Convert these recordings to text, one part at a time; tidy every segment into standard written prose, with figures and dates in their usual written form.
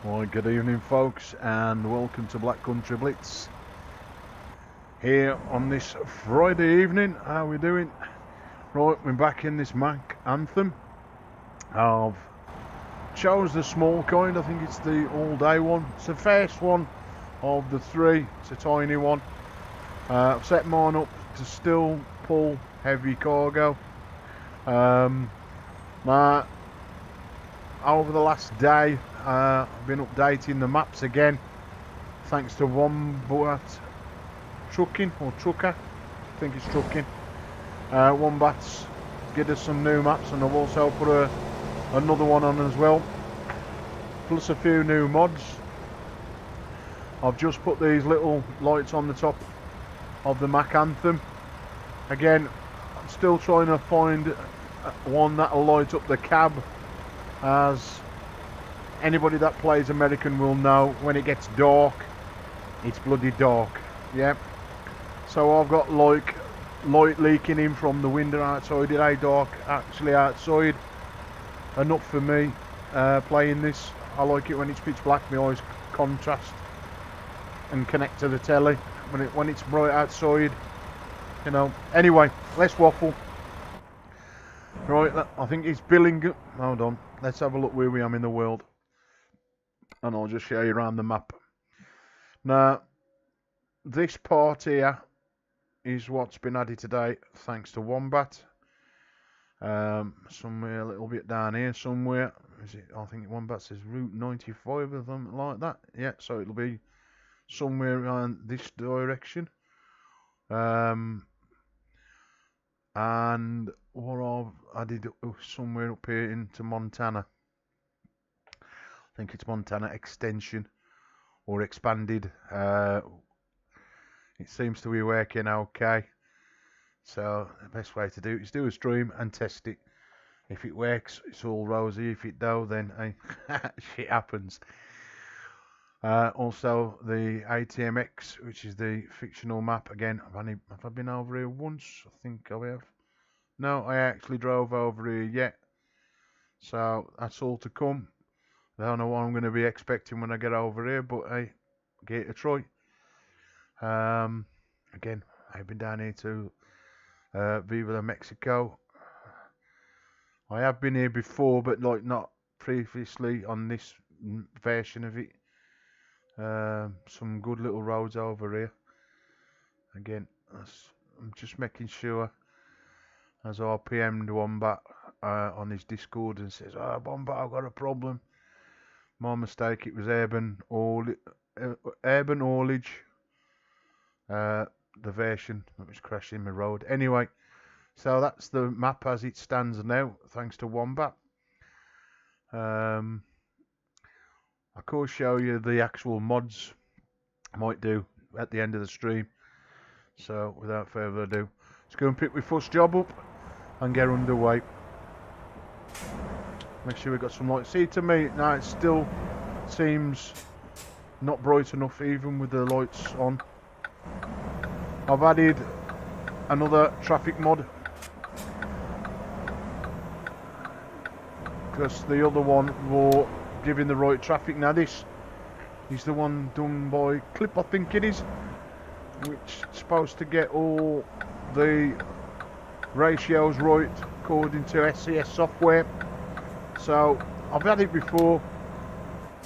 Well, good evening folks, and welcome to Black Country Blitz here on this Friday evening. How are we doing? Right, we're back in this Mack Anthem. I've chose the small kind. I think it's the all-day one. It's the first one of the three. It's a tiny one. I've set mine up to still pull heavy cargo. Over the last day, I've been updating the maps again, thanks to Wombat Trucking, or Trucker, I think it's Trucking. Wombat's give us some new maps, and I've also put another one on as well, plus a few new mods. I've just put these little lights on the top of the Mack Anthem. Again, I'm still trying to find one that'll light up the cab, as anybody that plays American will know, when it gets dark, it's bloody dark. Yeah, so I've got like light leaking in from the window outside. It ain't dark actually outside enough for me playing this. I like it when it's pitch black. My eyes contrast and connect to the telly when it's bright outside, you know. Anyway, let's waffle. Right, I think it's Billingham. Hold on, let's have a look where we are in the world, and I'll just show you around the map. Now, this part here is what's been added today, thanks to Wombat. Somewhere a little bit down here, somewhere. Is it? I think Wombat says Route 95 or something like that. Yeah, so it'll be somewhere around this direction. And what I've added somewhere up here into Montana. I think it's Montana Extension or Expanded. It seems to be working okay. So the best way to do it is do a stream and test it. If it works, it's all rosy. If it don't, then shit happens. Also the ATMX, which is the fictional map. Again, have I been over here once? I think I have. No, I actually drove over here yet. So that's all to come. I don't know what I'm going to be expecting when I get over here, but hey, give it a try. Again, I've been down here to Viva Mexico. I have been here before, but like not previously on this version of it. Some good little roads over here. Again, I'm just making sure, as I PM'd Wombat on his Discord and says, "Oh, Wombat, I've got a problem." My mistake, it was urban haulage. The version that was crashing my road. Anyway, so that's the map as it stands now, thanks to Wombat. I could show you the actual mods. I might do at the end of the stream. So without further ado, let's go and pick my first job up and get underway. Make sure we've got some light. See, to me now it still seems not bright enough even with the lights on. I've added another traffic mod, because the other one was giving the right traffic. Now this is the one done by Clip, I think it is, which is supposed to get all the ratios right according to SCS software. So I've had it before,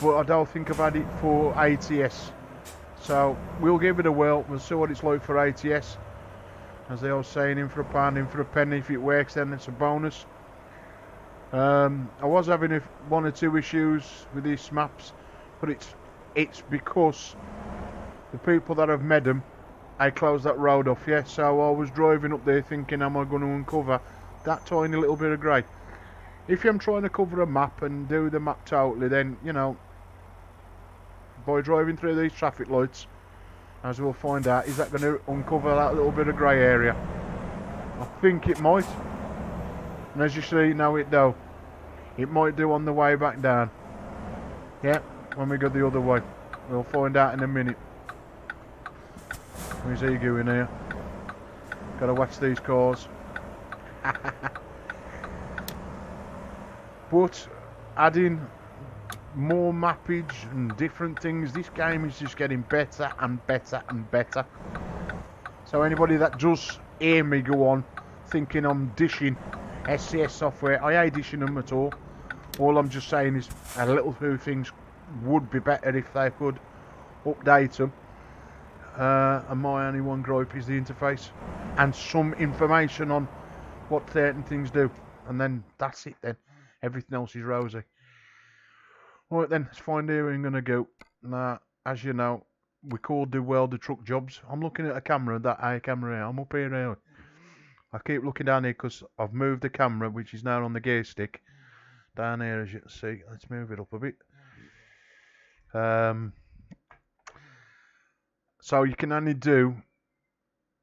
but I don't think I've had it for ATS. So we'll give it a whirl. We'll see what it's like for ATS. As they all saying, in for a pound, in for a penny. If it works, then it's a bonus. I was having one or two issues with these maps, but it's because the people that have made them, I closed that road off. Yeah, so I was driving up there thinking, am I going to uncover that tiny little bit of grey? If I'm trying to cover a map and do the map totally, then you know, by driving through these traffic lights, as we'll find out, is that going to uncover that little bit of grey area? I think it might. And as you see, now it do. It might do on the way back down. Yeah, when we go the other way. We'll find out in a minute. Where's he going here? Gotta watch these cars. But adding more mappage and different things, this game is just getting better and better and better. So anybody that does hear me go on thinking I'm dishing SCS software, I ain't dishing them at all. All I'm just saying is a little few things would be better if they could update them. And my only one gripe is the interface and some information on what certain things do, and then that's it then. Everything else is rosy. Right then, let's find out where I'm going to go. Now, as you know, we could do welder truck jobs. I'm looking at a camera, that eye camera here. I'm up here now. I keep looking down here because I've moved the camera, which is now on the gear stick, down here as you can see. Let's move it up a bit. So you can only do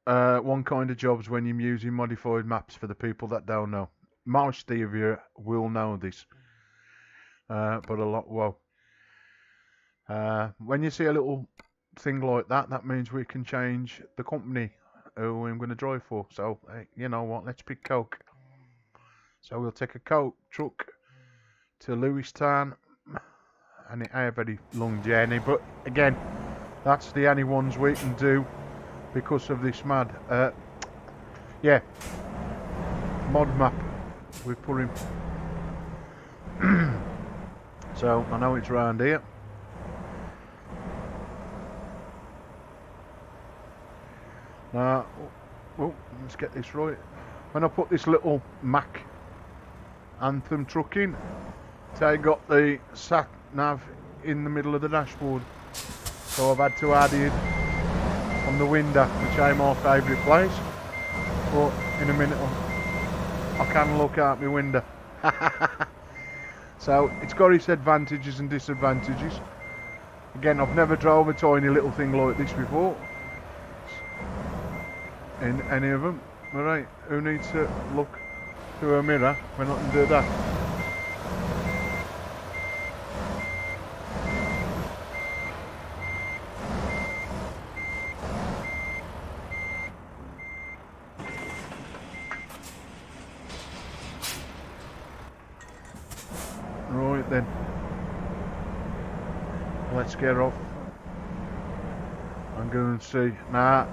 one kind of jobs when you're using modified maps, for the people that don't know. Most of you will know this. But a lot, well, when you see a little thing like that, that means we can change the company who I'm going to drive for. So, you know what, let's pick Coke. So we'll take a Coke truck to Lewistown, and it ain't a very long journey, but again, that's the only ones we can do because of this mod map we put in. So I know it's round here. Now, let's get this right. When I put this little Mack Anthem truck in, so I got the sat nav in the middle of the dashboard. So I've had to add it on the window, which ain't my favourite place. But in a minute, I can look out my window. So it's got its advantages and disadvantages. Again, I've never drove a tiny little thing like this before in any of them. Alright, who needs to look through a mirror when I can do that? Right then, let's get off and go and see. Now,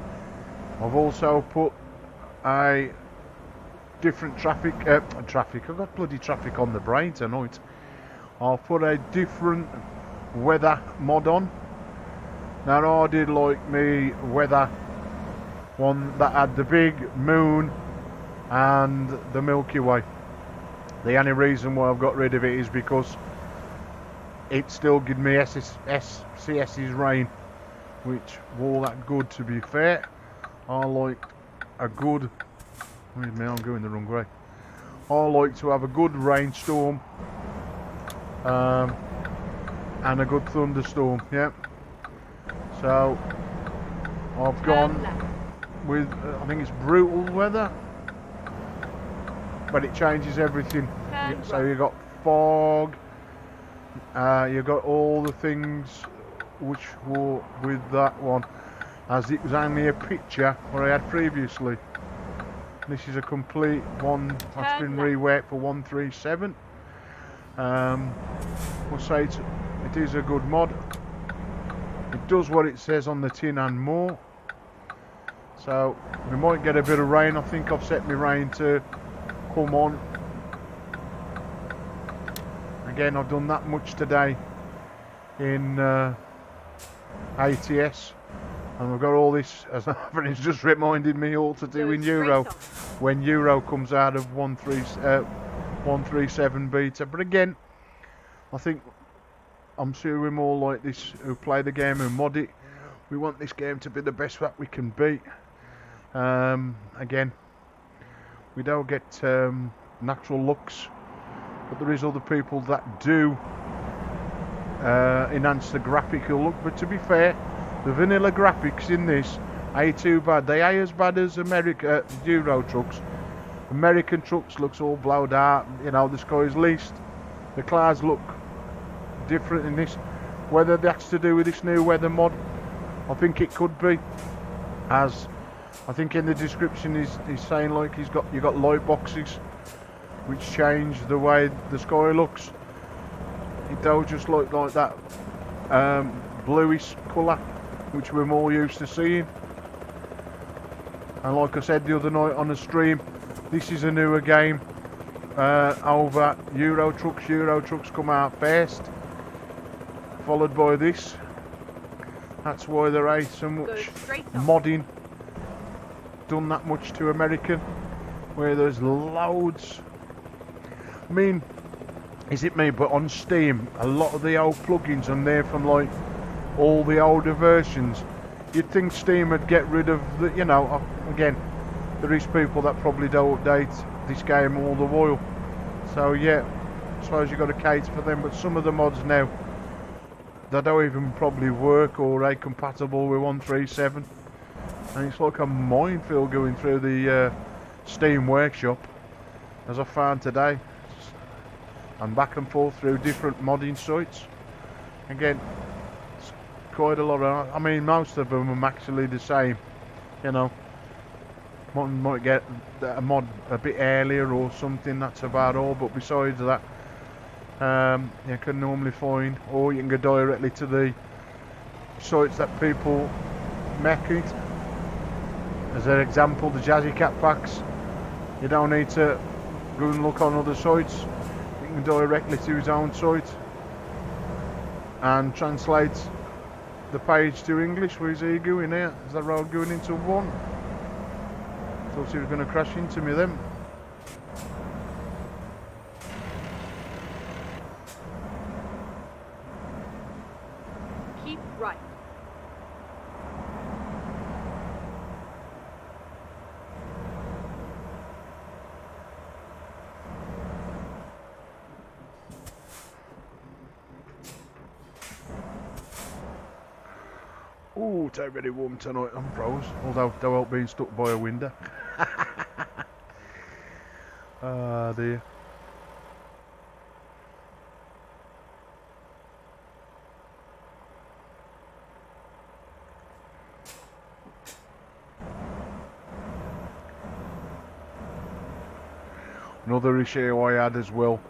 I've also put a different traffic, I've got bloody traffic on the brain tonight. I'll put a different weather mod on. Now I did like me weather one that had the big moon and the Milky Way. The only reason why I've got rid of it is because it still gives me SCS's rain, which was that good, to be fair. I like a good, wait a minute, I'm going the wrong way. I like to have a good rainstorm and a good thunderstorm, yeah. So I've gone with, I think it's brutal weather, but it changes everything. So you got fog, you got all the things which were with that one, as it was only a picture what I had previously. This is a complete one that's been reworked for 137. We'll say it is a good mod. It does what it says on the tin and more. So we might get a bit of rain. I think I've set my rain to come on. Again, I've done that much today in ATS, and we've got all this, as it's just reminded me, all to do in Euro, when Euro comes out of 137 beta. But again, I think I'm sure we're more like this who play the game and mod it. We want this game to be the best that we can be. Again, we don't get natural looks, but there is other people that do enhance the graphical look. But to be fair, the vanilla graphics in this ain't too bad. They ain't as bad as Euro trucks. American trucks looks all blowed out, you know, the sky's least. The clouds look different in this. Whether that's to do with this new weather mod, I think it could be. as I think in the description he's saying, like, you got light boxes which change the way the sky looks. It don't just look like that bluish colour which we're more used to seeing. And like I said the other night on the stream, this is a newer game over Euro Trucks. Euro Trucks come out first, followed by this. That's why there ain't so much modding done that much to American, where there's loads. I mean, is it me, but on Steam a lot of the old plugins on there from like all the older versions, you'd think Steam would get rid of the, you know, again there is people that probably don't update this game all the while, so yeah, I suppose you've got to cater for them. But some of the mods now, they don't even probably work or are compatible with 137, and it's like a minefield going through the Steam workshop, as I found today, and back and forth through different modding sites. Again, it's quite a lot of, I mean, most of them are actually the same, you know. One might get a mod a bit earlier or something, that's about all, but besides that, you can normally find, or you can go directly to the sites that people make it. As an example, the Jazzy Cat packs, you don't need to go and look on other sites, you can directly to his own site and translate the page to English. Where's he going here? Is that road going into one? Thought he was going to crash into me then. Keep right. Oh, it's very warm tonight, I'm froze, although they won't being stuck by a window. Ah dear. Another issue I had as well,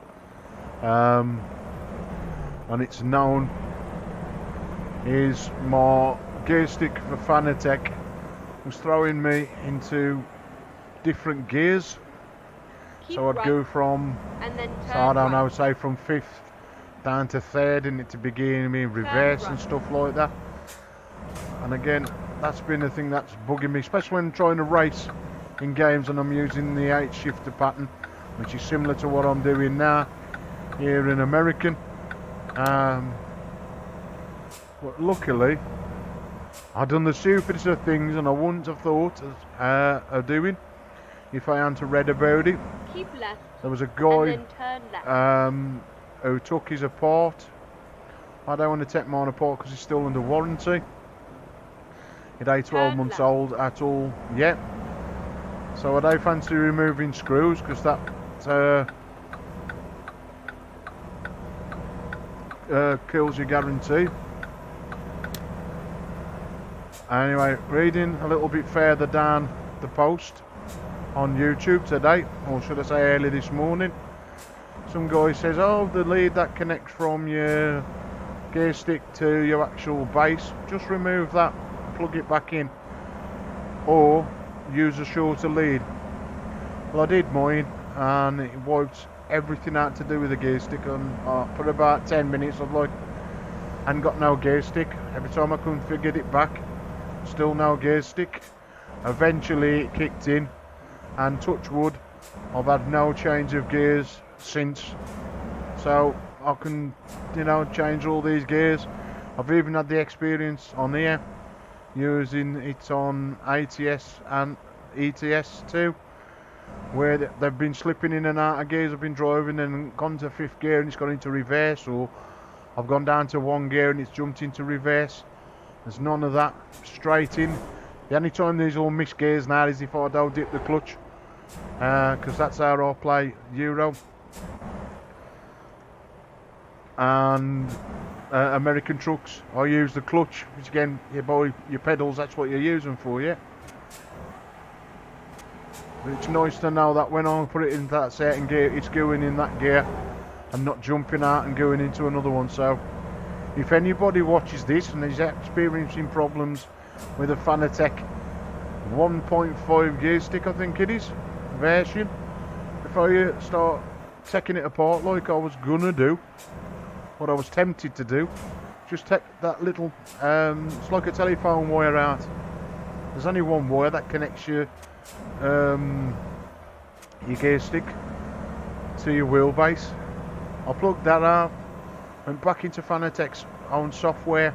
and it's known, is my gear stick for Fanatec was throwing me into different gears. Keep So I'd right, go from, and then turn so I don't know, right. say from 5th down to 3rd, and it to begin me in reverse and stuff like that. And again, that's been the thing that's bugging me, especially when trying to race in games and I'm using the 8 shifter pattern, which is similar to what I'm doing now here in American. But luckily, I've done the stupidest of things, and I wouldn't have thought of doing if I hadn't read about it. Keep left. There was a And guy then turn left. who took his apart. I don't want to take mine apart because it's still under warranty. It ain't 12 months old at all yet. So I don't fancy removing screws because that kills your guarantee. Anyway, reading a little bit further down the post on YouTube today, or should I say early this morning, some guy says, oh, the lead that connects from your gear stick to your actual base, just remove that, plug it back in, or use a shorter lead. Well, I did mine, and it wiped everything out to do with the gear stick, and for about 10 minutes I've like, and got no gear stick. Every time I configured it back, still no gear stick. Eventually it kicked in, and touch wood, I've had no change of gears since, so I can, you know, change all these gears. I've even had the experience on here using it on ATS and ETS too, where they've been slipping in and out of gears. I've been driving and gone to 5th gear and it's gone into reverse, or I've gone down to 1 gear and it's jumped into reverse. There's none of that, straight in. The only time these all miss gears now is if I don't dip the clutch, because that's how I play Euro. And American trucks. I use the clutch, which again, you buy your pedals, that's what you're using for, yeah. But it's nice to know that when I put it in that certain gear, it's going in that gear and not jumping out and going into another one. So if anybody watches this and is experiencing problems with a Fanatec 1.5 gear stick, I think it is, version, before you start taking it apart like I was gonna do, what I was tempted to do, just take that little, it's like a telephone wire out. There's only one wire that connects your gear stick to your wheelbase. I plugged that out, went back into Fanatec's own software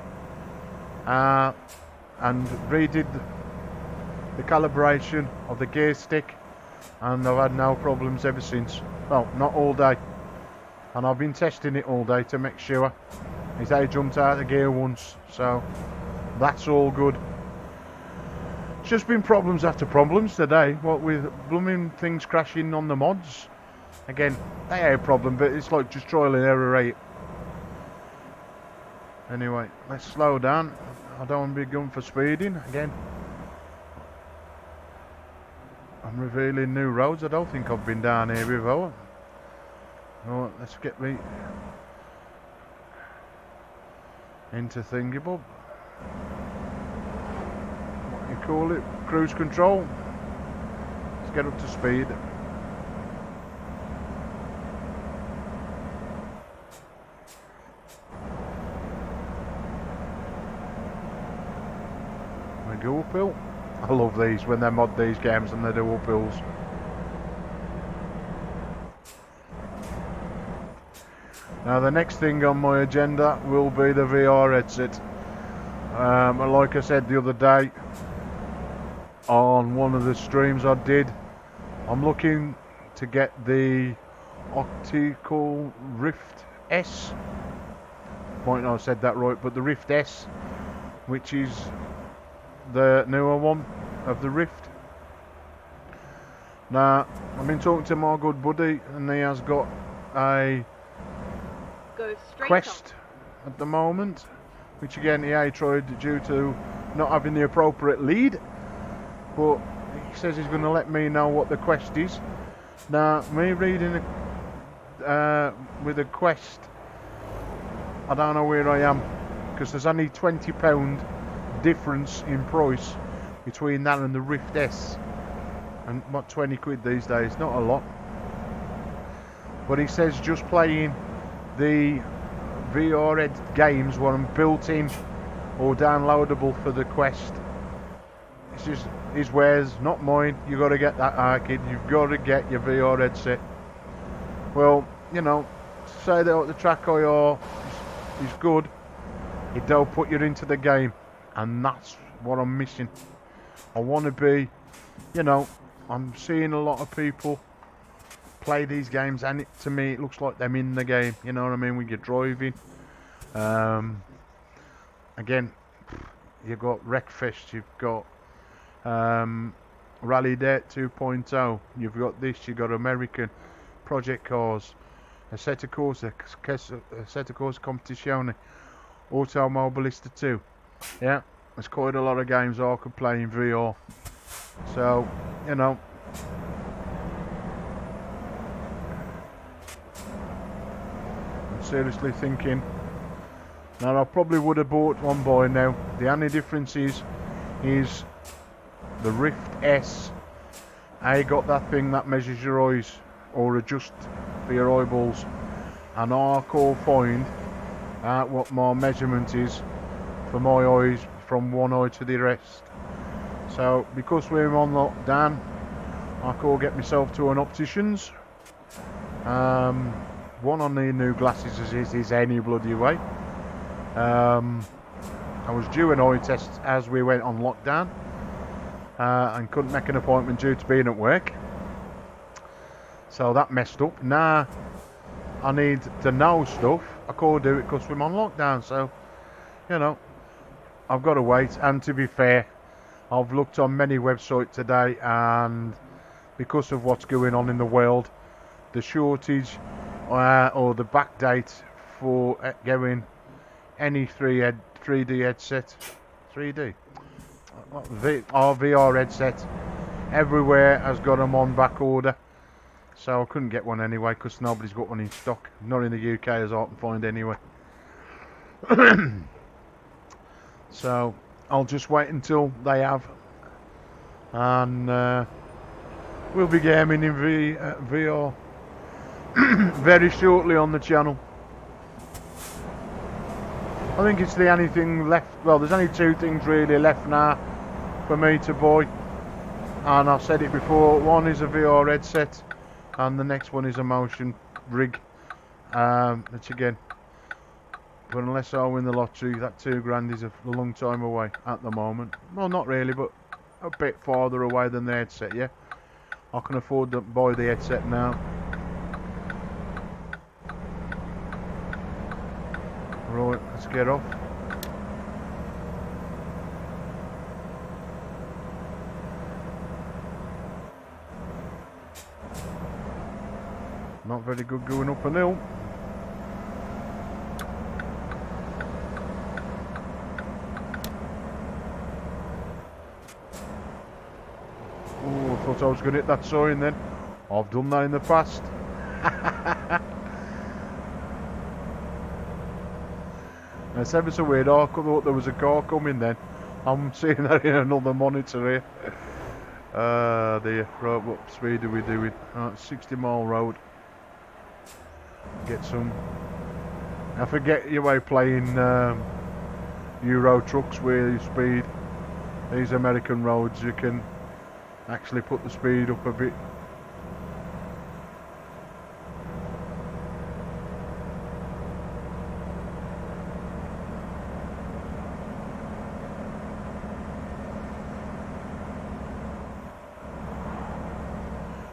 and redid the calibration of the gear stick, and I've had no problems ever since. Well, not all day, and I've been testing it all day to make sure it's only jumped out of gear once, so that's all good. It's just been problems after problems today, what with blooming things crashing on the mods. Again, they ain't a problem, but it's like just trial and error rate. Anyway, let's slow down. I don't want to be going for speeding again. I'm revealing new roads. I don't think I've been down here before. Alright, let's get me into Thingybob. What you call it? Cruise control. Let's get up to speed. We go uphill. I love these when they mod these games and they do uphills. Now the next thing on my agenda will be the VR headset. And like I said the other day on one of the streams I did, I'm looking to get the optical Rift S. Might not have said that right, but the Rift S, which is the newer one of the Rift. Now I've been talking to my good buddy and he has got a Quest at the moment, which again he tried due to not having the appropriate lead, but he says he's going to let me know what the Quest is. Now me reading with a Quest, I don't know where I am, because there's only £20 difference in price between that and the Rift S, and what, 20 quid these days, not a lot. But he says just playing the VR head games what I'm built in or downloadable for the Quest, it's just his wares, not mine. You got to get that arcade, you've got to get your VR headset. Well, you know, say that the TrackIR is good, it don't put you into the game, and that's what I'm missing. I want to be, you know, I'm seeing a lot of people play these games and to me it looks like them in the game, you know what I mean, when you're driving. Again, you've got Wreckfest, you've got Rally Dirt 2.0, you've got this, you've got American Project Cars, Assetto Corsa Competizione, Automobilista 2. Yeah, there's quite a lot of games I could play in VR. So, you know, I'm seriously thinking. Now I probably would have bought one by now. The only difference is the Rift S. I got that thing that measures your eyes or adjust for your eyeballs, and I can't find out what my measurement is for my eyes from one eye to the rest. So because we're on lockdown, I can't get myself to an optician's. One, I need new glasses as is any bloody way. I was due an eye test as we went on lockdown, and couldn't make an appointment due to being at work, so that messed up. Now I need to know stuff, I can't do it because we're on lockdown, so you know, I've got to wait. And to be fair, I've looked on many websites today, and because of what's going on in the world, the shortage or the back date for going any 3D headset, 3D, or VR headset, everywhere has got them on back order. So I couldn't get one anyway because nobody's got one in stock. Not in the UK as I can find anyway. So I'll just wait until they have, and we'll be gaming in VR very shortly on the channel. I think it's the only thing left. Well, there's only two things really left now for me to buy, and I've said it before. One is a VR headset, and the next one is a motion rig. Which again, but unless I win the lottery, that £2 is a long time away at the moment. Well, not really, but a bit farther away than the headset. Yeah, I can afford to buy the headset now. Right, let's get off. Not very good going up a hill. Oh, I thought I was going to hit that sign then. I've done that in the past. It's ever so weird. I thought there was a car coming then. I'm seeing that in another monitor here. Dear. Right, what speed are we doing? 60-mile road. Get some. I forget your way playing Euro trucks where you speed. These American roads, you can actually put the speed up a bit.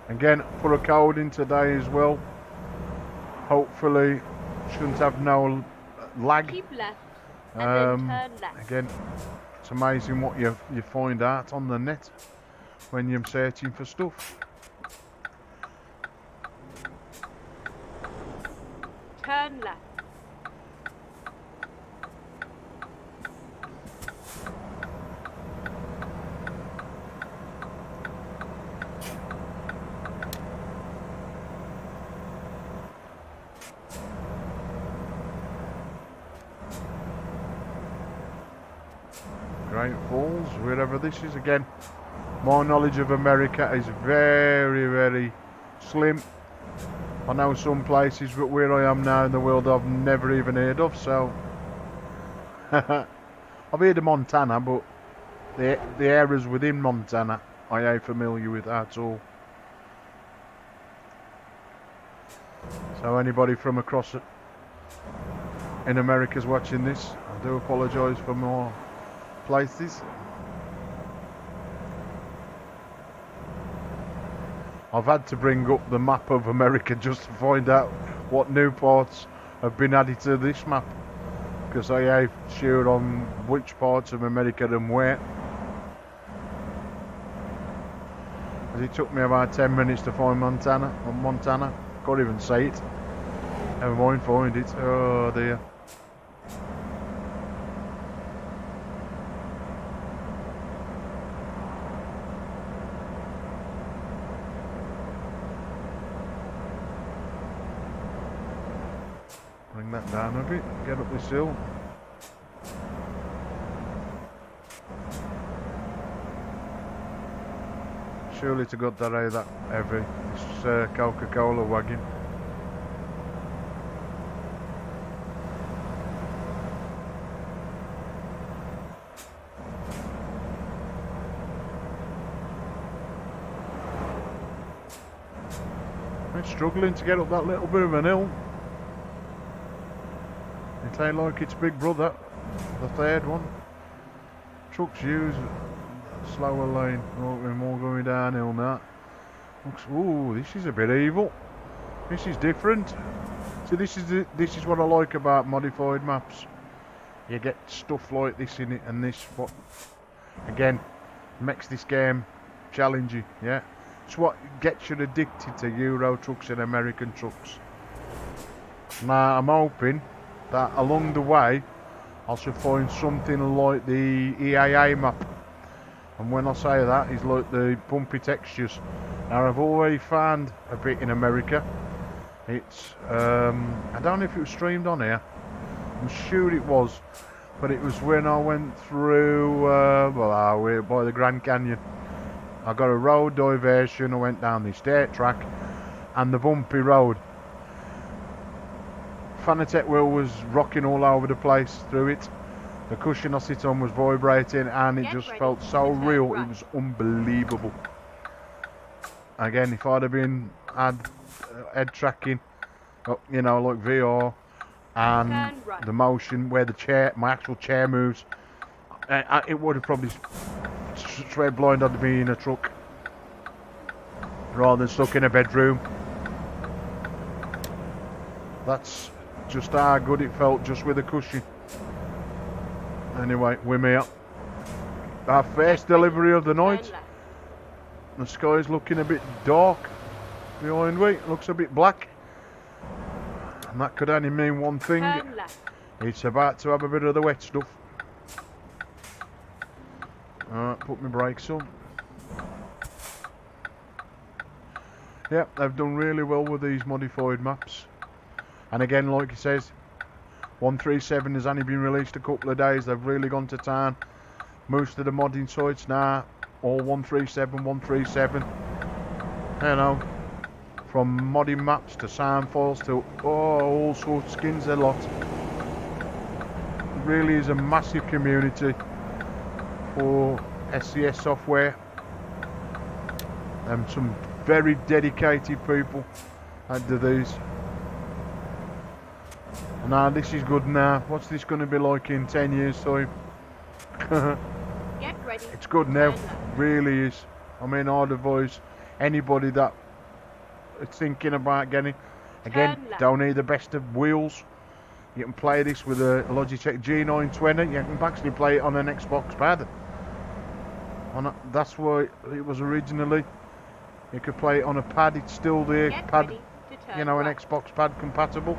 Again, put a code in today as well. Hopefully, shouldn't have no lag. Keep left and then turn left. Again, it's amazing what you find out on the net when you're searching for stuff. Turn left. Great Falls, wherever this is. Again, my knowledge of America is very, very slim. I know some places, but where I am now in the world I've never even heard of, so I've heard of Montana, but the areas within Montana I ain't familiar with at all. So anybody from across in America's watching this, I do apologise for my places. I've had to bring up the map of America just to find out what new parts have been added to this map, because I ain't sure on which parts of America and where. As it took me about 10 minutes to find Montana. Can't even say it. Never mind find it. Oh dear. Bring that down a bit, get up this hill. Surely to God that ain't that heavy, this Coca-Cola wagon. I'm struggling to get up that little bit of an hill. It ain't like it's Big Brother, the third one. Trucks use slower lane. Oh, we're more going downhill now. Ooh, this is a bit evil. This is different. So this is what I like about modified maps. You get stuff like this in it, and this what again makes this game challenging. Yeah, it's what gets you addicted to Euro trucks and American trucks. Now I'm hoping that along the way I should find something like the EAA map. And when I say that, it's like the bumpy textures. Now I've already found a bit in America. It's, I don't know if it was streamed on here. I'm sure it was. But it was when I went through, we're by the Grand Canyon. I got a road diversion, I went down this dirt track and the bumpy road. Fanatec wheel was rocking all over the place through it. The cushion I sit on was vibrating and it just felt so real, it was unbelievable. Again, if I'd have been had head tracking, you know, like VR and the motion where the chair, my actual chair moves, it would have probably straight blinded me in a truck rather than stuck in a bedroom. That's just how good it felt just with the cushion. Anyway, we're here. Our first delivery of the night. The sky's looking a bit dark behind me. It looks a bit black. And that could only mean one thing. It's about to have a bit of the wet stuff. Alright, put my brakes on. Yeah, they've done really well with these modified maps. And again, like it says, 137 has only been released a couple of days. They've really gone to town. Most of the modding sites now, all 137, 137. You know, from modding maps to sound files to all sorts of skins, a lot. It really is a massive community for SCS software. And some very dedicated people that do these. Now this is good now. What's this going to be like in 10 years time? Get ready. It's good now, really is. I mean, I'd advise anybody that is thinking about getting, again, don't need the best of wheels. You can play this with a Logitech G920. You can actually play it on an Xbox pad. And that's why it was originally. You could play it on a pad. It's still the pad, you know, an Xbox pad compatible.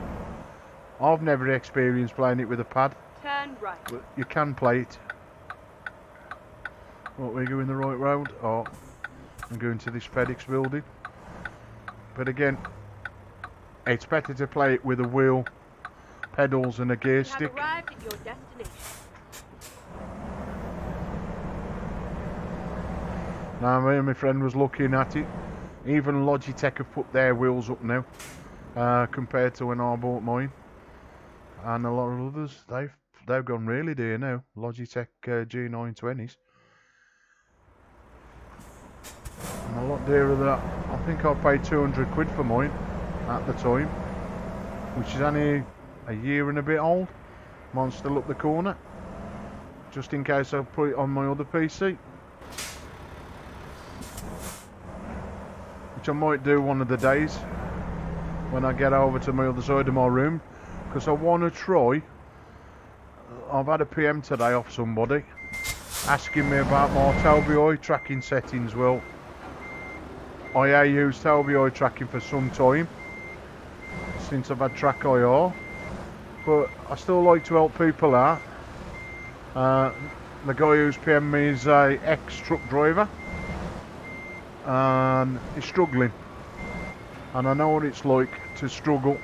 I've never experienced playing it with a pad. Turn right. But you can play it. What, we're going the right road? Oh, I'm going to this FedEx building. But again, it's better to play it with a wheel, pedals and a gear stick. You have arrived at your destination. Now me and my friend was looking at it. Even Logitech have put their wheels up now, compared to when I bought mine. And a lot of others, they've gone really dear now. Logitech G920s. And a lot dearer than that. I think I paid 200 quid for mine at the time, which is only a year and a bit old. Mine's still up the corner, just in case I put it on my other PC, which I might do one of the days when I get over to my other side of my room, because I want to try. I've had a PM today off somebody asking me about my TrackIR tracking settings. Well, I have used TrackIR tracking for some time, since I've had TrackIR, but I still like to help people out. The guy who's PM me is a ex-truck driver, and he's struggling. And I know what it's like to struggle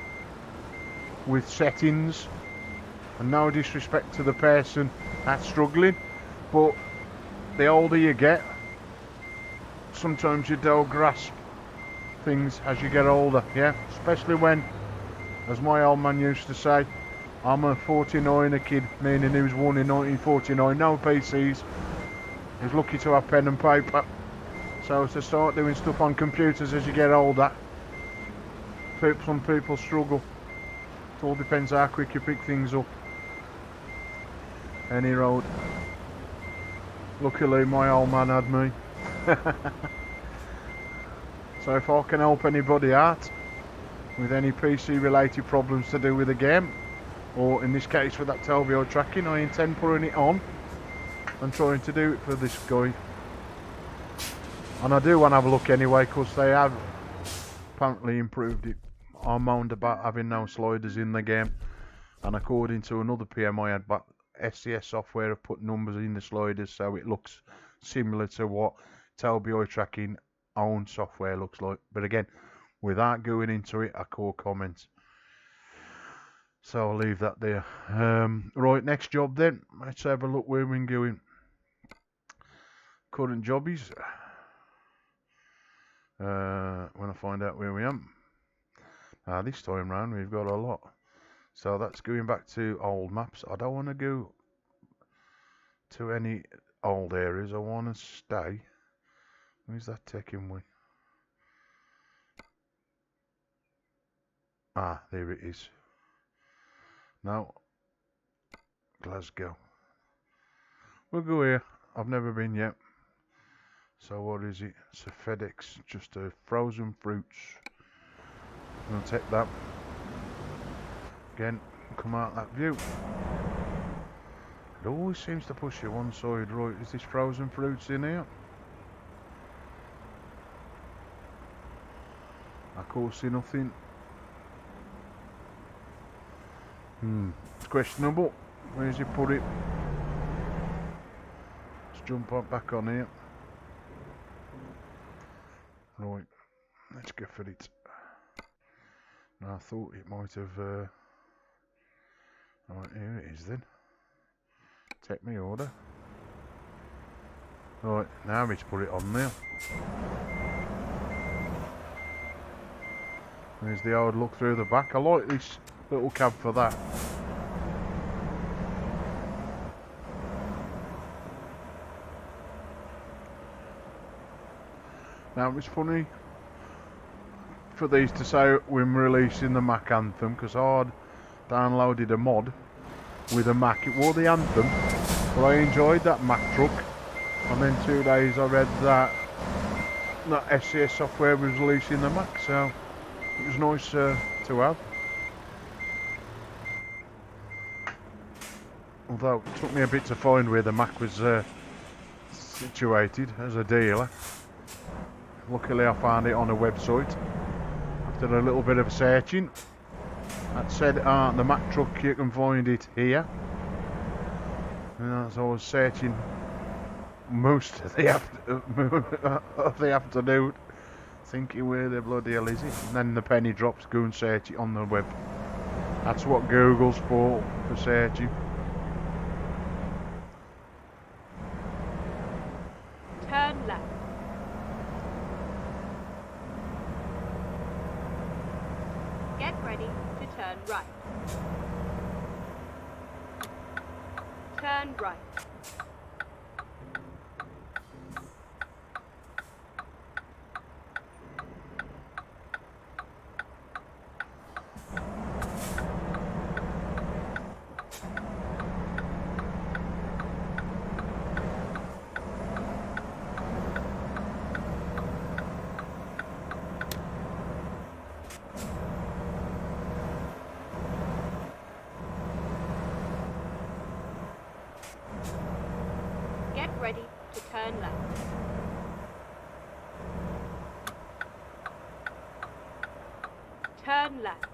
with settings, and no disrespect to the person that's struggling, but the older you get, sometimes you don't grasp things as you get older, yeah? Especially when, as my old man used to say, I'm a 49er kid, meaning he was born in 1949, no PCs, he's lucky to have pen and paper. So to start doing stuff on computers as you get older, some people struggle. It all depends how quick you pick things up. Any road. Luckily my old man had me. So if I can help anybody out with any PC related problems to do with the game, or in this case with that TrackIR tracking, I intend putting it on and trying to do it for this guy. And I do want to have a look anyway, because they have apparently improved it. I moaned about having no sliders in the game, and according to another PM I had back SCS software have put numbers in the sliders so it looks similar to what Telby Tracking own software looks like. But again, without going into it, I call comments. So I'll leave that there. Right, next job then. Let's have a look where we're going. Current jobbies. When I find out where we am. This time round we've got a lot. So that's going back to old maps. I don't want to go to any old areas. I want to stay. Where's that taking me? There it is. Now, Glasgow. We'll go here. I've never been yet. So what is it? It's a FedEx, just a frozen fruits. I'm going to take that. Again, come out that view. It always seems to push you one side. Right, is this frozen fruits in here? I can't see nothing. It's questionable. Where's he put it? Let's jump up back on here. Right, let's go for it. Now, I thought it might have. Right, here it is then. Take me order. Right, now let's put it on there. There's the old look through the back. I like this little cab for that. Now it's funny for these to say we're releasing the Mack Anthem, because I'd downloaded a mod with a Mack. It was the Anthem, but I enjoyed that Mack truck. And then 2 days I read that SCS software was releasing the Mack, so it was nice to have. Although it took me a bit to find where the Mack was situated as a dealer. Luckily I found it on a website after a little bit of searching. That said, the Mack truck, you can find it here. And as I was searching most of the afternoon, thinking where the bloody hell is it? And then the penny drops, go and search it on the web. That's what Google's for searching. Turn left. Get ready to turn right. Turn right. Ready to turn left. Turn left.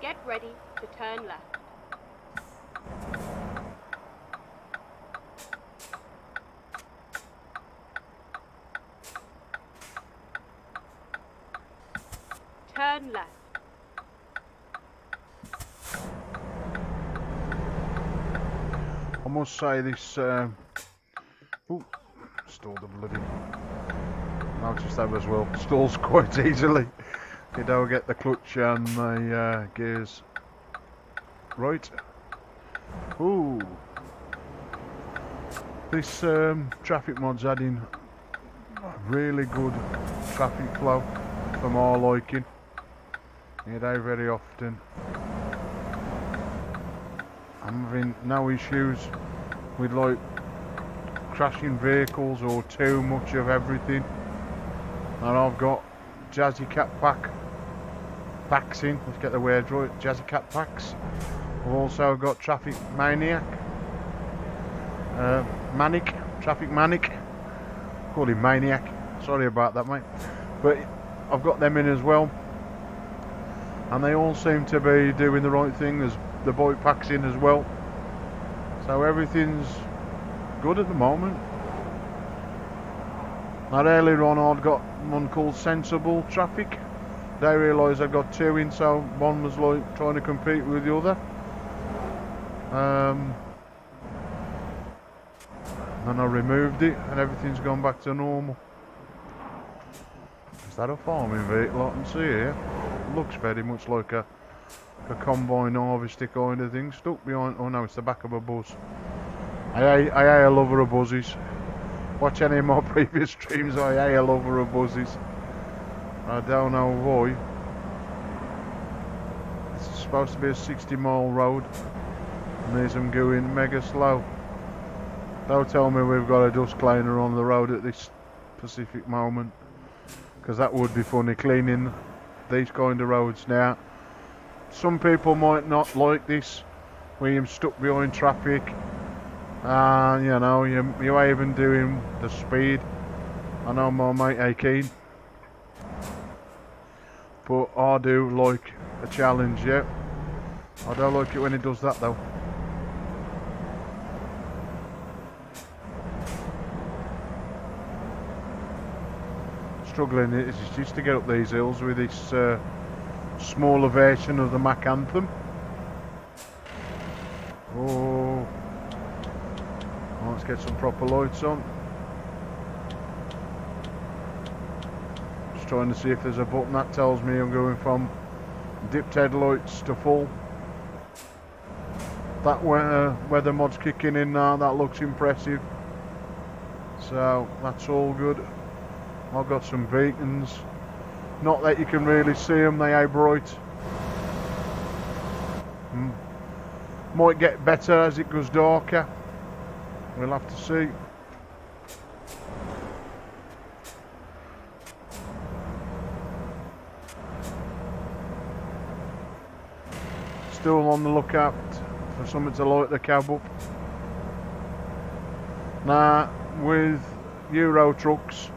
Get ready to turn left. Turn left. I must say this, ooh, stalled the bloody, noticed that as well, stalls quite easily. You don't get the clutch and the gears right. Ooh, this traffic mod's adding really good traffic flow for my liking. You don't very often. I'm having no issues with like crashing vehicles or too much of everything. And I've got Jazzy Cat packs in, let's get the words right, Jazzy Cat packs. I've also got Traffic Maniac, Traffic Manic, call him Maniac, sorry about that mate, but I've got them in as well, and they all seem to be doing the right thing. There's the bike packs in as well, so everything's good at the moment. Now earlier on I'd got one called Sensible Traffic. They realised I got two in, so one was like trying to compete with the other. Then I removed it and everything's gone back to normal. Is that a farming vehicle I can see here? It looks very much like a combine harvester kind of thing, stuck behind, oh no, it's the back of a bus. I a lover of buses. Watch any of my previous streams, I a lover of buses. I don't know why. It's supposed to be a 60-mile road, and there's them going mega slow. Don't tell me we've got a dust cleaner on the road at this specific moment, because that would be funny, cleaning these kind of roads. Now, some people might not like this, where you're stuck behind traffic, and you know, you're even doing the speed. I know my mate A-Keen, but I do like a challenge, yeah. I don't like it when it does that though. Struggling it is just to get up these hills with this smaller version of the Mack Anthem. Oh, let's get some proper lights on. Just trying to see if there's a button that tells me I'm going from dipped headlights to full. That weather mod's kicking in now, that looks impressive. So that's all good. I've got some beacons. Not that you can really see them, they are bright. Might get better as it goes darker. We'll have to see. Still on the lookout for something to light the cab up. Now, with Euro trucks,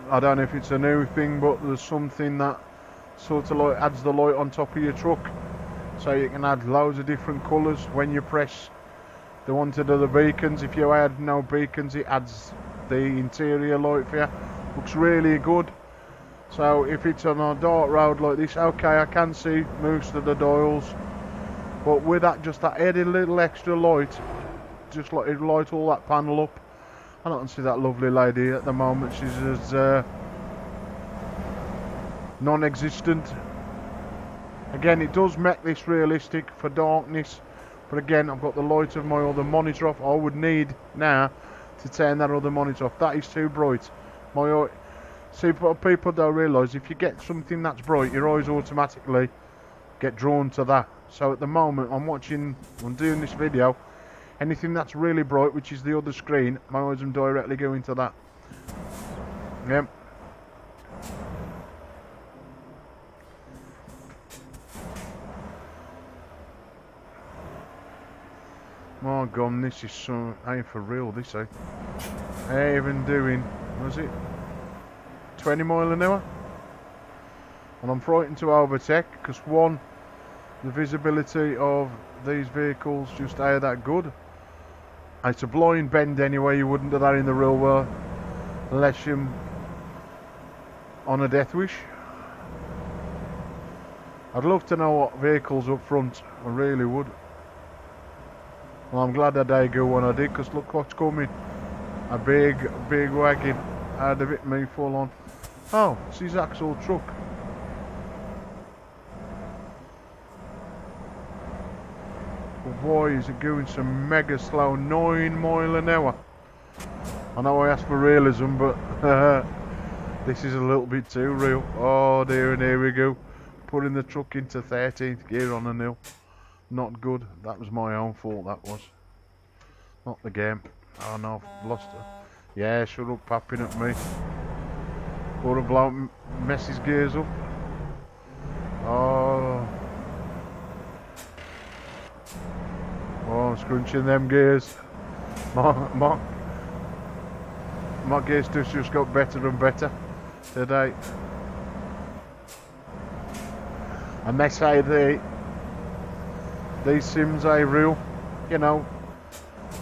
I don't know if it's a new thing, but there's something that sort of like adds the light on top of your truck, so you can add loads of different colours when you press the one to do the beacons. If you add no beacons, it adds the interior light for you. Looks really good. So if it's on a dark road like this, okay, I can see most of the dials, but with that, just that added little extra light, just like it light all that panel up. I don't see that lovely lady at the moment. She's as non-existent. Again, it does make this realistic for darkness, but again, I've got the light of my other monitor off. I would need now to turn that other monitor off. That is too bright. See, people don't realise, if you get something that's bright, your eyes automatically get drawn to that. So at the moment, I'm doing this video, anything that's really bright, which is the other screen, my eyes are directly going to that. Yep. My God, this is so ain't for real, this, eh? I ain't even doing, was it 20 mile an hour? And I'm frightened to overtake, because one, The visibility of these vehicles just ain't that good. It's a blind bend anyway, you wouldn't do that in the real world unless you're on a death wish. I'd love to know what vehicles up front, I really would. Well, I'm glad I did go when I did, because look what's coming. A big wagon out of it, me full on. Oh, it's his axle truck. But boy, is it going some mega slow, 9 mile an hour. I know I asked for realism, but this is a little bit too real. Oh dear, and here we go. Putting the truck into 13th gear on a hill. Not good. That was my own fault, that was. Not the game. Oh no, I've lost her. Yeah, shut up, papping at me. Or a bloke mess his gears up. Oh. Oh, I'm scrunching them gears. My gears just got better and better today. And they say these sims are real, you know,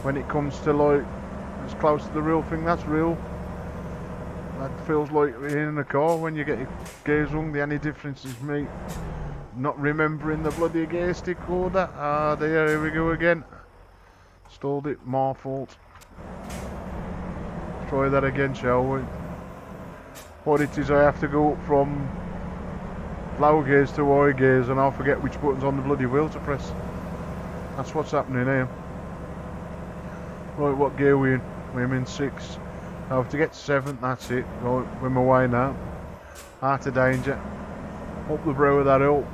when it comes to like as close to the real thing, that's real. That feels like in a car when you get your gears wrong. The only difference is me not remembering the bloody gear stick order. Ah dear, here we go again. Stalled it, my fault. Try that again, shall we? What it is, I have to go up from low gears to high gears and I'll forget which button's on the bloody wheel to press. That's what's happening here. Right, what gear are we in? We're in 6. I have to get 7th, that's it. Right, we're my way now. Out of danger. Up the brow of that hill.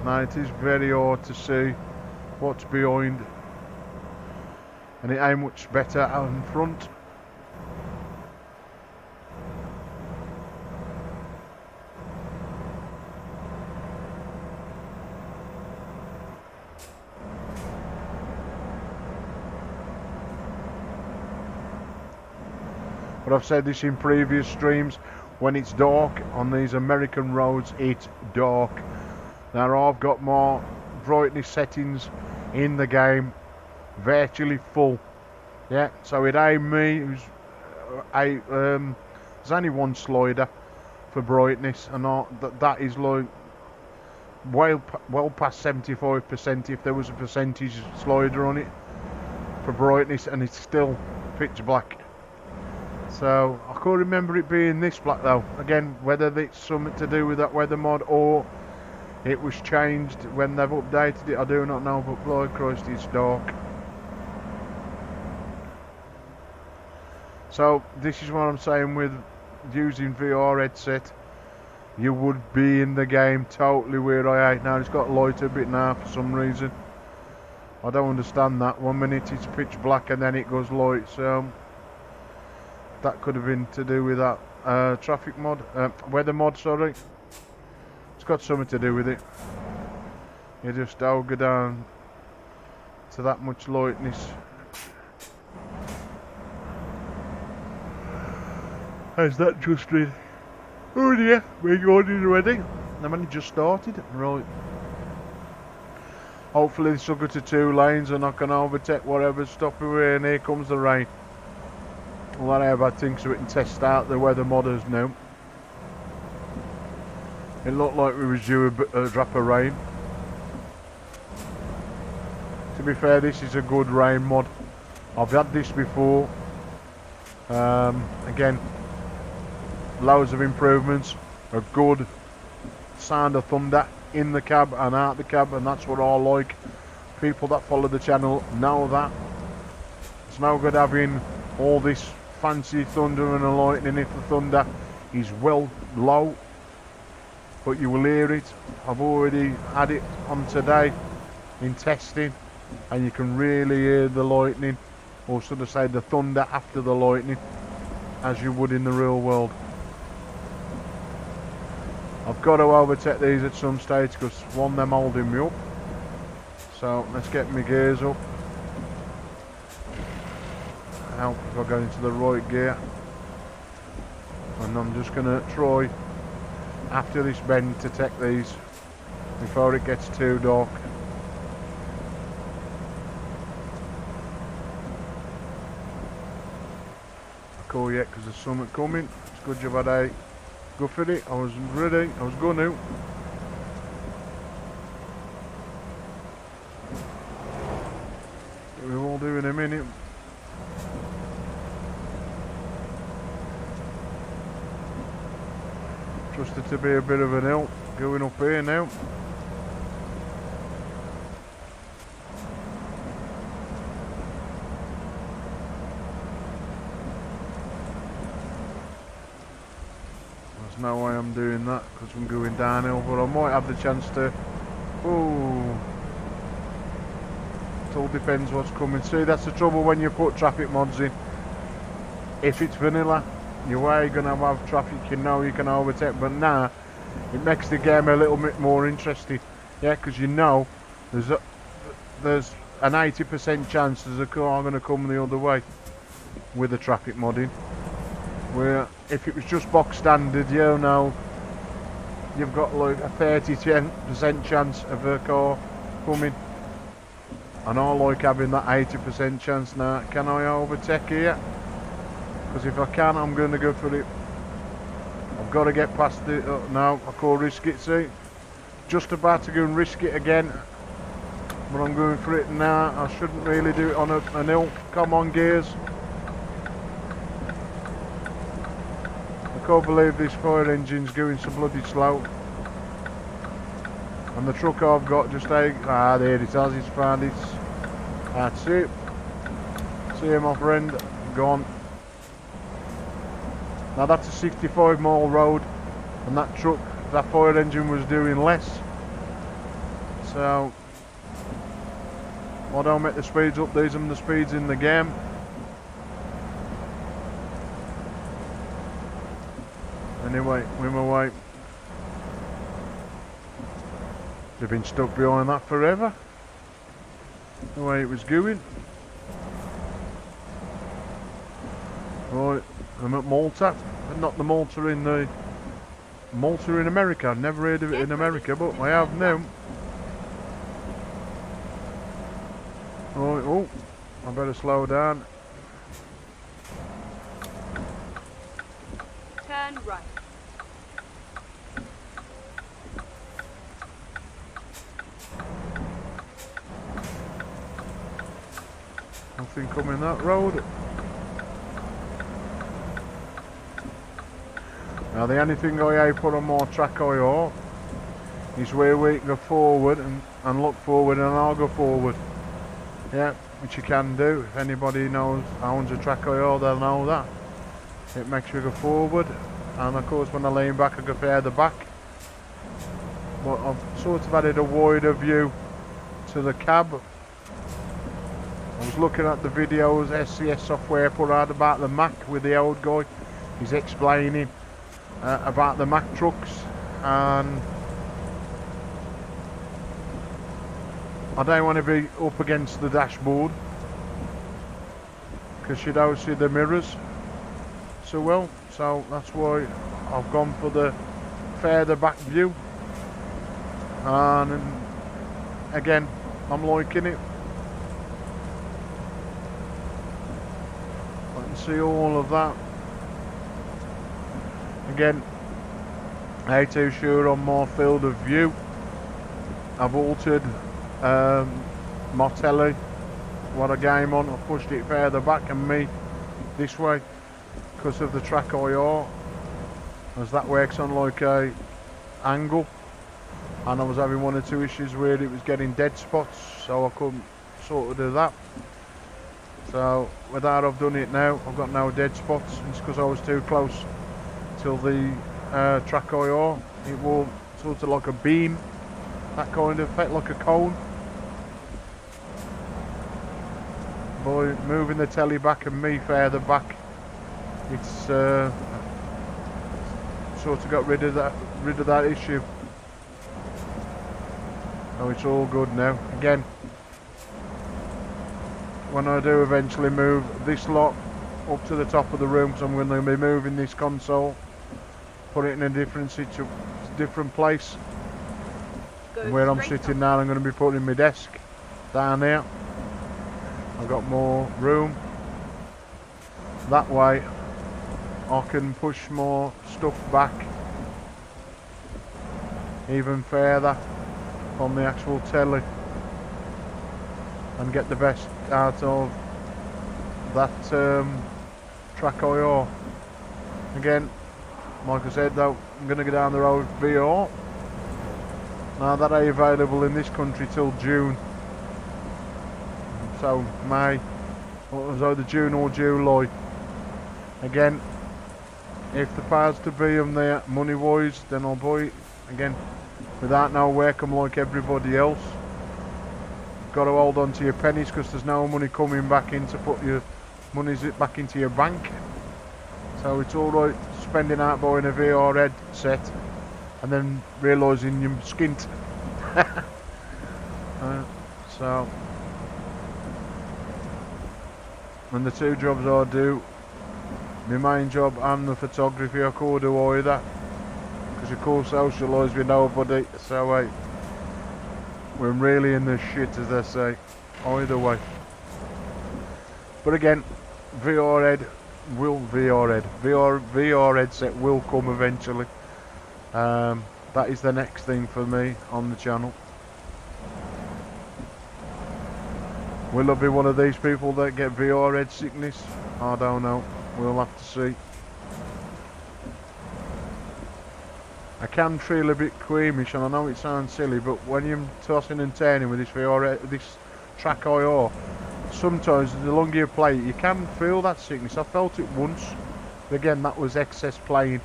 Now it is very hard to see what's behind. And it ain't much better out in front. But I've said this in previous streams, when it's dark on these American roads, it's dark. Now I've got my brightness settings in the game virtually full. Yeah, so it ain't me who's there's only one slider for brightness, and that is like well past 75% if there was a percentage slider on it for brightness, and it's still pitch black. So I can't remember it being this black though. Again, whether it's something to do with that weather mod or it was changed when they've updated it, I do not know, but Lord Christ, it's dark. So this is what I'm saying with using VR headset. You would be in the game totally where I am. Now it's got light a bit now for some reason. I don't understand that. 1 minute it's pitch black and then it goes light, so that could have been to do with that traffic mod, weather mod, sorry. It's got something to do with it. You just don't go down to that much lightness. How's that just read? Oh dear, we're going already. I've only just started. Right. Hopefully this will go to 2 lanes and I can overtake whatever's stopping away, and here comes the rain. Well, I have bad things so we can test out the weather modders now. It looked like we was due a drop of rain. To be fair, this is a good rain mod. I've had this before. Again, loads of improvements. A good sound of thunder in the cab and out the cab, and that's what I like. People that follow the channel know that. It's no good having all this fancy thunder and lightning if the thunder is well low, but you will hear it. I've already had it on today in testing, and you can really hear the lightning, or should I say the thunder after the lightning, as you would in the real world. I've got to overtake these at some stage because one, them holding me up. So let's get my gears up. Help if I go into the right gear. And I'm just going to try after this bend to take these before it gets too dark. I call yet because there's something coming. It's good job I go for it. I was ready. I was going to. We will do in a minute. Trust it to be a bit of an hill going up here now. There's no way I'm doing that because I'm going downhill, but I might have the chance to. Oh, it all depends what's coming. See, that's the trouble when you put traffic mods in. If it's vanilla, you are going to have traffic, you know you can overtake, but now it makes the game a little bit more interesting. Yeah, because you know there's an 80% chance there's a car going to come the other way with the traffic modding. Where if it was just box standard, you know, you've got like a 30% chance of a car coming. And I like having that 80% chance now. Can I overtake here? Because if I can, I'm going to go for it. I've got to get past it. No, I call risk it, see. Just about to go and risk it again. But I'm going for it now. I shouldn't really do it on an hill. Come on, gears. I can't believe this fire engine's going so bloody slow. And the truck I've got just there it is, it's found it. That's it. See you, my friend. Gone. Now that's a 65 mile road, and that truck, that fire engine was doing less. So I don't make the speeds up, these are the speeds in the game. Anyway, we're my way. They've been stuck behind that forever. The way it was going. Right, I'm at Malta. Not the Malta in America. I've never heard of it in America, but I have now. Right, oh, I better slow down. Turn right. Nothing coming that road. Now the only thing I put on my TrackIR is where we can go forward and look forward, and I'll go forward. Yeah, which you can do. If anybody knows owns a TrackIR, they'll know that. It makes you go forward, and of course when I lean back I go further back. But I've sort of added a wider view to the cab. I was looking at the videos SCS software put out about the Mack with the old guy. He's explaining about the Mack trucks, and I don't want to be up against the dashboard because you don't see the mirrors so well, so that's why I've gone for the further back view, and again I'm liking it. I can see all of that. Again, I ain't too sure on my field of view. I've altered my telly, what I game on. I've pushed it further back and me this way because of the TrackIR, as that works on like a angle, and I was having one or two issues where it was getting dead spots, so I couldn't sort of do that. So with that I've done it now. I've got no dead spots. It's because I was too close till the TrackIR. It will sort of like a beam, that kind of effect, like a cone. By moving the telly back and me further back, it's sort of got rid of that issue. So it's all good now. Again, when I do eventually move this lot up to the top of the room, because I'm going to be moving this console, put it in a different place, Go And where I'm straight sitting on. now, I'm going to be putting my desk down here. I've got more room. That way I can push more stuff back even further on the actual telly and get the best out of that TrackIR. Again, like I said though, I'm going to go down the road VR. Now that ain't available in this country till June. So May, it was either June or July. Again, if the powers to be them there money wise, then I'll buy it. Again, without no work, I'm like everybody else. Got to hold on to your pennies because there's no money coming back in to put your monies back into your bank. So it's alright spending out buying a VR headset and then realising you're skint. So, and the two jobs I do, my main job and the photography, I could do either because you can't socialise with nobody, so we're really in the shit, as they say, either way. But again, VR headset will come eventually. That is the next thing for me on the channel. Will I be one of these people that get VR head sickness? I don't know. We'll have to see. I can feel a bit squeamish, and I know it sounds silly, but when you're tossing and turning with this this TrackIR, sometimes the longer you play it, you can feel that sickness. I felt it once, but again, that was excess playing.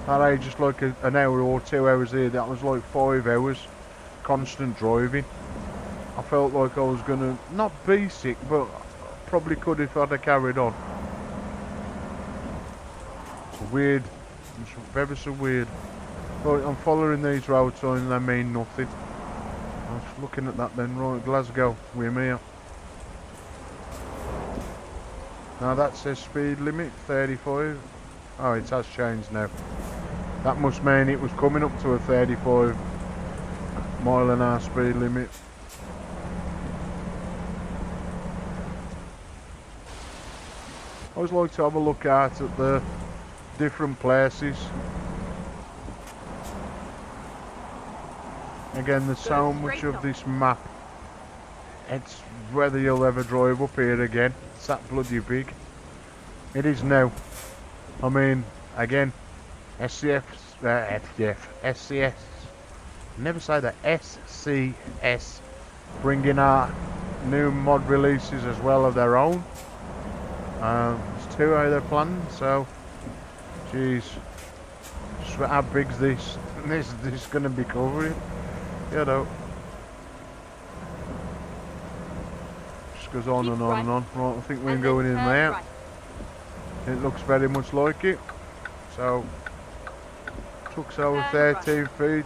That ain't just like an hour or 2 hours here. That was like 5 hours, constant driving. I felt like I was gonna not be sick, but probably could if I'd have carried on. It's weird. It's ever so weird. Right, I'm following these road signs and they mean nothing. I was looking at that then. Right, Glasgow, we're here. Now that says speed limit 35. Oh, it has changed now. That must mean it was coming up to a 35 mile an hour speed limit. I always like to have a look out at the different places. Again, there's so much of this map. It's whether you'll ever drive up here again. It's that bloody big. It is now. I mean, again, SCS. Never say that. SCS bringing out new mod releases as well of their own. There's 2 out of their plan, so jeez, just how big's this? This is going to be covering, you know. Just goes on and on and on. Right, I think we're going in there. Right. It looks very much like it. So, truck's over 13 feet,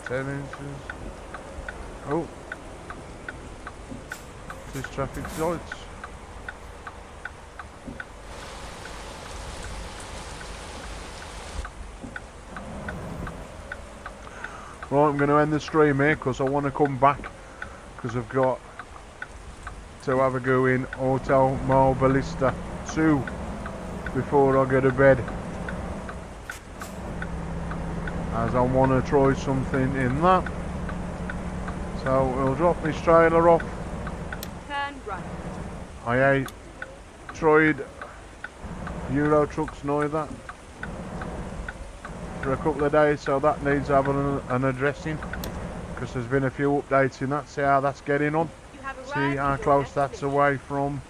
10 inches. Oh, there's traffic lights. Right, I'm going to end the stream here because I want to come back because I've got to have a go in Automobilista 2 before I go to bed, as I want to try something in that. So we'll drop this trailer off. Turn right. I ain't tried Euro trucks neither for a couple of days, so that needs having an addressing because there's been a few updates in that. See how that's getting on. See how close that's away from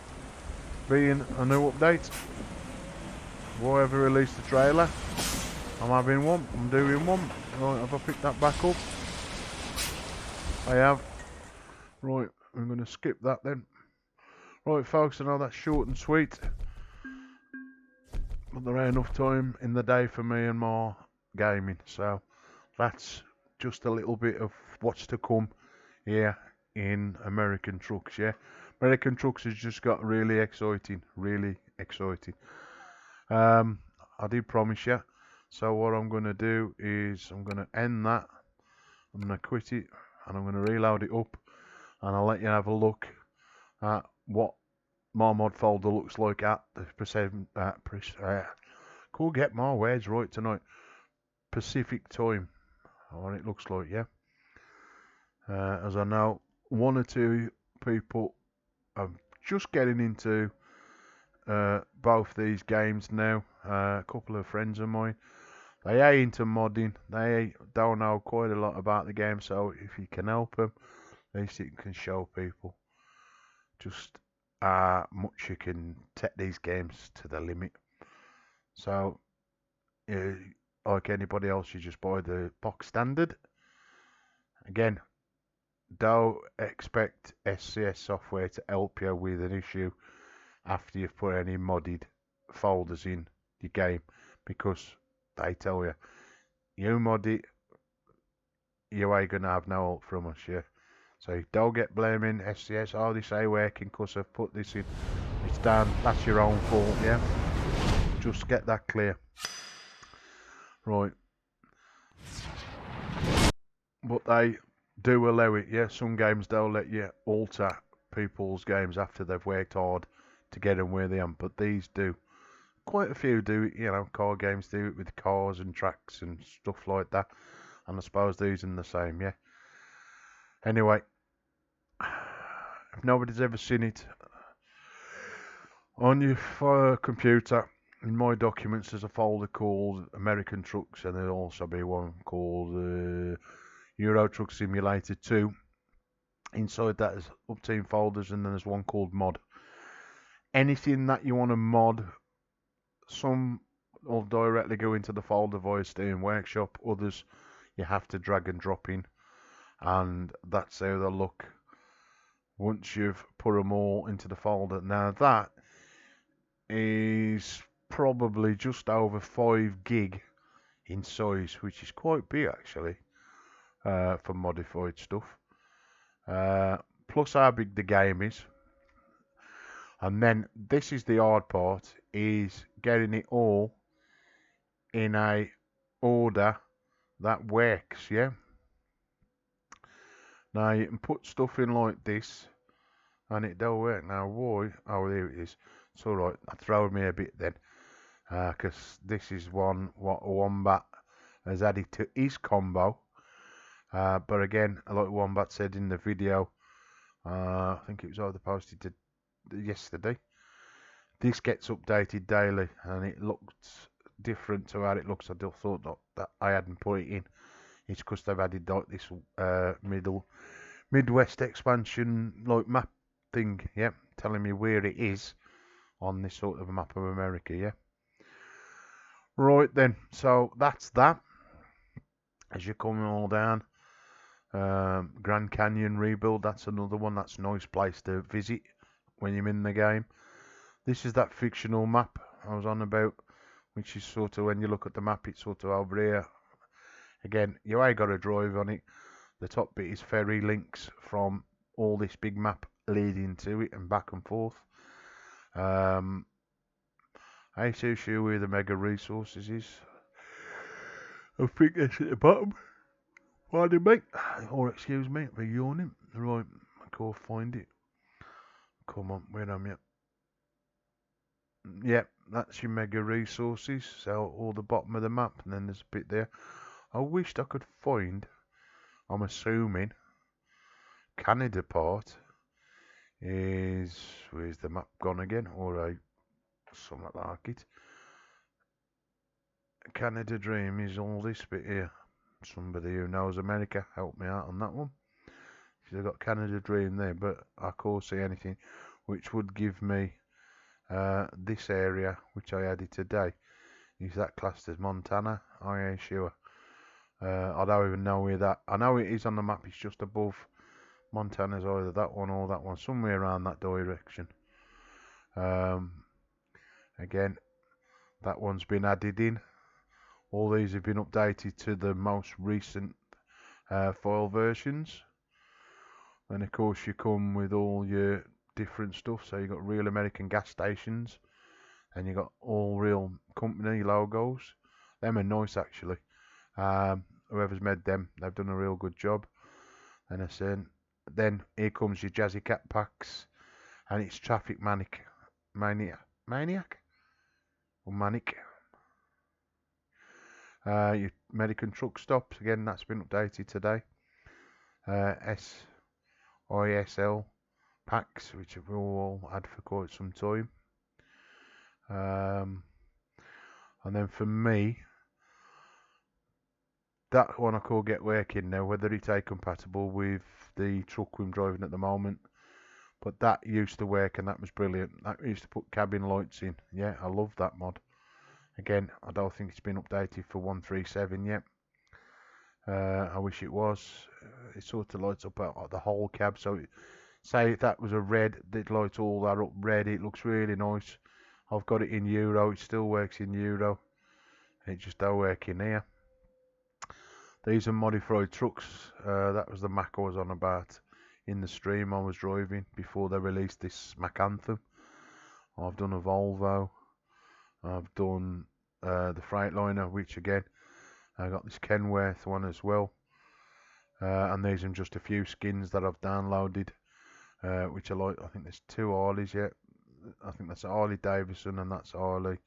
being a new update. Will I ever release the trailer? I'm having one. I'm doing one. Right, have I picked that back up? I have. Right, I'm going to skip that then. Right, folks, I know that's short and sweet, but there ain't enough time in the day for me and my gaming, so that's just a little bit of what's to come here in American trucks. Yeah, American trucks has just got really exciting, really exciting. I did promise you, so what I'm going to do is I'm going to end that. I'm going to quit it and I'm going to reload it up, and I'll let you have a look at what my mod folder looks like at the could get my words right tonight, Pacific time, what it looks like, yeah. As I know, one or two people are just getting into both these games now. A couple of friends of mine, they are into modding. They don't know quite a lot about the game, so if you can help them, at least you can show people just how much you can take these games to the limit. So, like anybody else, you just buy the box standard. Again, don't expect SCS software to help you with an issue after you've put any modded folders in your game, because they tell you, you mod it, you ain't gonna have no help from us, yeah. So don't get blaming SCS. Oh, they say working because I've put this in. It's done. That's your own fault, yeah. Just get that clear. Right. But they do allow it, yeah. Some games they'll let you alter people's games after they've worked hard to get them where they are, but these do. Quite a few do it, you know, car games do it with cars and tracks and stuff like that. And I suppose these are the same, yeah. Anyway, if nobody's ever seen it, on your computer, in my documents, there's a folder called American Trucks, and there'll also be one called Euro Truck Simulator 2. Inside that is up-team folders, and then there's one called Mod. Anything that you want to mod, some will directly go into the folder via Steam Workshop, others you have to drag and drop in, and that's how they look once you've put them all into the folder. Now that is probably just over 5 gig in size, which is quite big actually for modified stuff. Plus how big the game is. And then this is the hard part, is getting it all in a order that works, yeah. Now you can put stuff in like this and it don't work. Now why? Oh, there it is. It's alright, that throwed me a bit then, because this is one what Wombat has added to his combo. But again, like Wombat said in the video, I think it was either posted yesterday, this gets updated daily and it looked different to how it looks. I just thought that I hadn't put it in. It's because they've added like this Midwest expansion like map thing, yeah, telling me where it is on this sort of map of America, yeah. Right then, so that's that. As you come all down, Grand Canyon rebuild, that's another one. That's a nice place to visit when you're in the game. This is that fictional map I was on about, which is sort of, when you look at the map, it's sort of over here. Again, you ain't got to drive on it. The top bit is ferry links from all this big map leading to it and back and forth. ASUS where the mega resources is. I think that's at the bottom. Pardon me, or excuse me for yawning. Right, I can't find it. Come on, where am you? Yep, that's your mega resources. So all the bottom of the map, and then there's a bit there. I wished I could find, I'm assuming, Canada part is, where's the map gone again? Or something like it. Canada Dream is all this bit here. Somebody who knows America, help me out on that one. I've got Canada Dream there, but I can't see anything which would give me this area, which I added today. Is that classed as Montana? I ain't sure. I don't even know where that. I know it is on the map. It's just above Montana's, either that one or that one, somewhere around that direction. Again, that one's been added in. All these have been updated to the most recent file versions. Then of course you come with all your different stuff. So you got real American gas stations, and you got all real company logos. Them are nice actually. whoever's made them, they've done a real good job. And I said, then here comes your Jazzy Cat packs, and it's Traffic Maniac or Manic. Your American truck stops again. That's been updated today. SISL packs, which we've all had for quite some time. And then for me, that one I could get working now, whether it's compatible with the truck I'm driving at the moment. But that used to work, and that was brilliant. That used to put cabin lights in. Yeah, I love that mod. Again, I don't think it's been updated for 137 yet. I wish it was. It sort of lights up the whole cab. So, say if that was a red, they'd light all that up red. It looks really nice. I've got it in Euro. It still works in Euro. It just don't work in here. These are modified trucks. That was the Mack I was on about in the stream I was driving before they released this Mack Anthem. I've done a Volvo. I've done the Freightliner, which again, I got this Kenworth one as well. And these are just a few skins that I've downloaded, which are like, I think there's 2 Harleys yet. I think that's Harley Davidson, and that's Harley,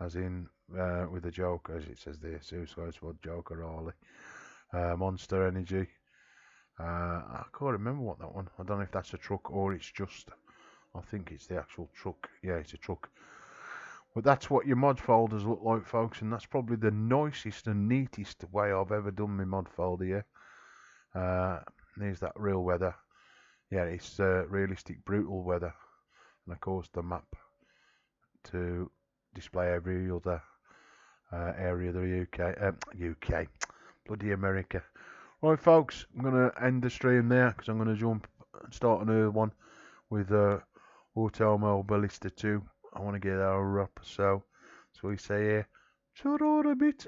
as in with the Joker, as it says there, Suicide Squad Joker Harley. Monster Energy. I can't remember what that one. I don't know if that's a truck or it's just, I think it's the actual truck. Yeah, it's a truck. But that's what your mod folders look like, folks, and that's probably the nicest and neatest way I've ever done my mod folder. Yeah. There's that real weather. Yeah, it's realistic, brutal weather, and of course the map to display every other area of the UK, bloody America. Right, folks, I'm going to end the stream there because I'm going to jump and start another one with Automobile Ballista 2. I want to get our up, so we say here, ta-ra a bit.